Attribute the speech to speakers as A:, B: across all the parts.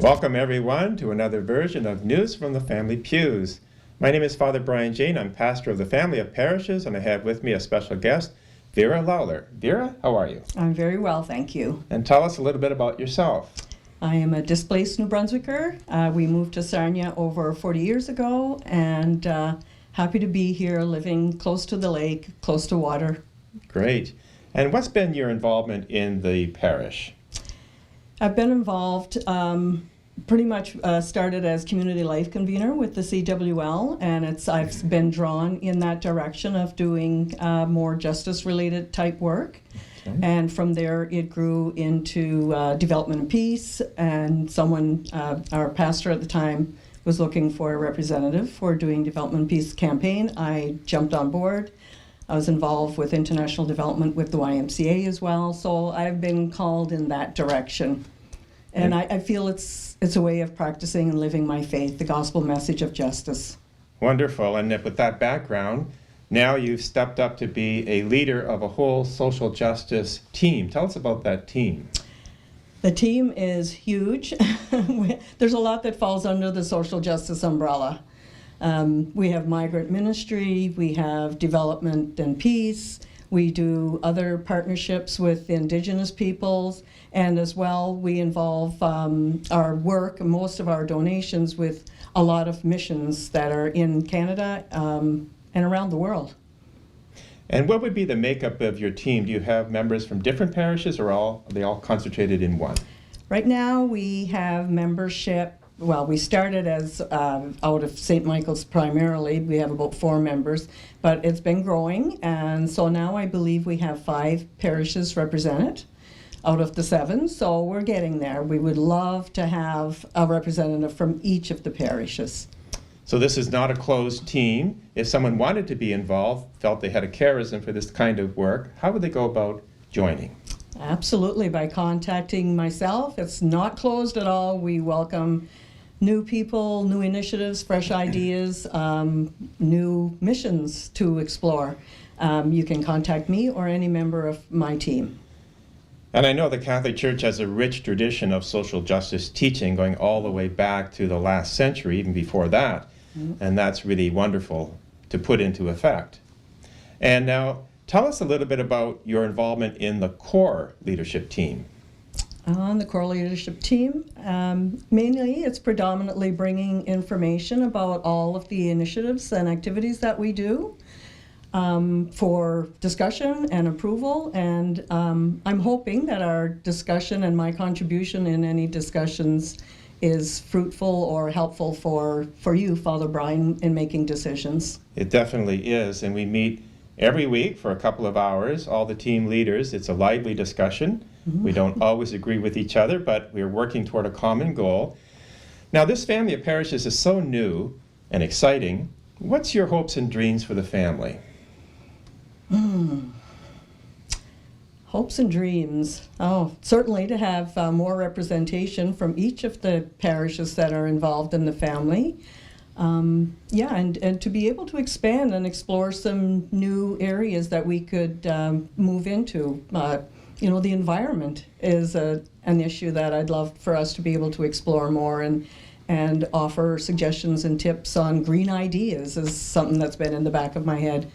A: Welcome everyone to another version of News from the Family Pews. My name is Father Brian Jane. I'm pastor of the family of Parishes, and I have with me a special guest, Vera Lawler. Vera, how are you?
B: I'm very well, thank you.
A: And tell us a little bit about yourself.
B: I am a displaced New Brunswicker. We moved to Sarnia over 40 years ago, and happy to be here living close to the lake, close to water.
A: Great. And what's been your involvement in the parish?
B: I've been involved, pretty much started as community life convener with the CWL, and I've been drawn in that direction of doing more justice-related type work. Okay. And from there, it grew into development and peace, and our pastor at the time was looking for a representative for doing development and peace campaign. I jumped on board. I was involved with international development with the YMCA as well, so I've been called in that direction. And I feel it's a way of practicing and living my faith, the gospel message of justice.
A: Wonderful. And with that background, now you've stepped up to be a leader of a whole social justice team. Tell us about that team.
B: The team is huge. There's a lot that falls under the social justice umbrella. We have migrant ministry, we have development and peace, we do other partnerships with Indigenous peoples, and as well we involve our work, most of our donations, with a lot of missions that are in Canada and around the world.
A: And what would be the makeup of your team? Do you have members from different parishes, or are they all concentrated in one?
B: Right now we have membership. Well, we started as out of St. Michael's primarily. We have about 4 members, but it's been growing, and so now I believe we have 5 parishes represented out of the 7, so we're getting there. We would love to have a representative from each of the parishes.
A: So this is not a closed team. If someone wanted to be involved, felt they had a charism for this kind of work, how would they go about joining?
B: Absolutely, by contacting myself. It's not closed at all. We welcome new people, new initiatives, fresh ideas, new missions to explore. You can contact me or any member of my team.
A: And I know the Catholic Church has a rich tradition of social justice teaching going all the way back to the last century, even before that. Mm-hmm. And that's really wonderful to put into effect. And now, tell us a little bit about your involvement in the core leadership team.
B: On the core leadership team, mainly it's predominantly bringing information about all of the initiatives and activities that we do for discussion and approval, and I'm hoping that our discussion and my contribution in any discussions is fruitful or helpful for you, Father Brian, in making decisions.
A: It definitely is, and we meet every week for a couple of hours, all the team leaders. It's a lively discussion. Mm-hmm. We don't always agree with each other, but we're working toward a common goal. Now, this family of parishes is so new and exciting. What's your hopes and dreams for the family?
B: Hopes and dreams. Oh, certainly to have more representation from each of the parishes that are involved in the family. And to be able to expand and explore some new areas that we could move into. The environment is an issue that I'd love for us to be able to explore more, and offer suggestions and tips on green ideas is something that's been in the back of my head.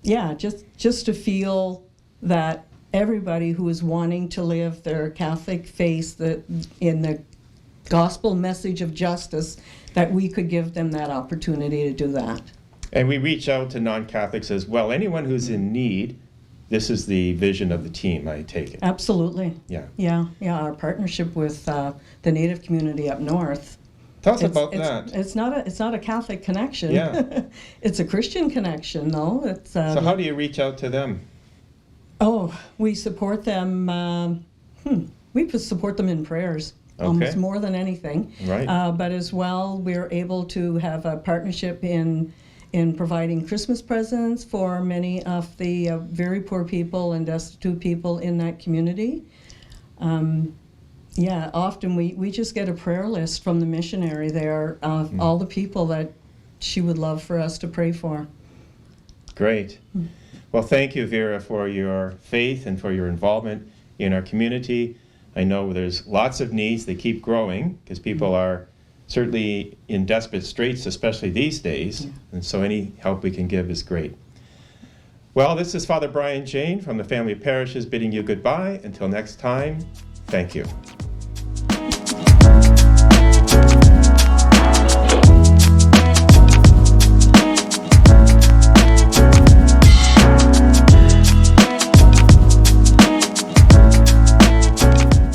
B: Just to feel that everybody who is wanting to live their Catholic faith in the gospel message of justice, that we could give them that opportunity to do that.
A: And we reach out to non-Catholics as well. Anyone who's in need, this is the vision of the team, I take it.
B: Absolutely. Yeah. Our partnership with the Native community up north.
A: Tell us about that.
B: It's not a Catholic connection.
A: Yeah.
B: It's a Christian connection, though.
A: So how do you reach out to them?
B: Oh, we support them. We support them in prayers.
A: Okay.
B: Almost more than anything.
A: Right.
B: But as well, we're able to have a partnership in providing Christmas presents for many of the very poor people and destitute people in that community. Often we just get a prayer list from the missionary there of all the people that she would love for us to pray for.
A: Great. Well, thank you, Vera, for your faith and for your involvement in our community. I know there's lots of needs. They keep growing because people are certainly in desperate straits, especially these days. And so any help we can give is great. Well, this is Father Brian Jane from the family of Parishes bidding you goodbye. Until next time, thank you.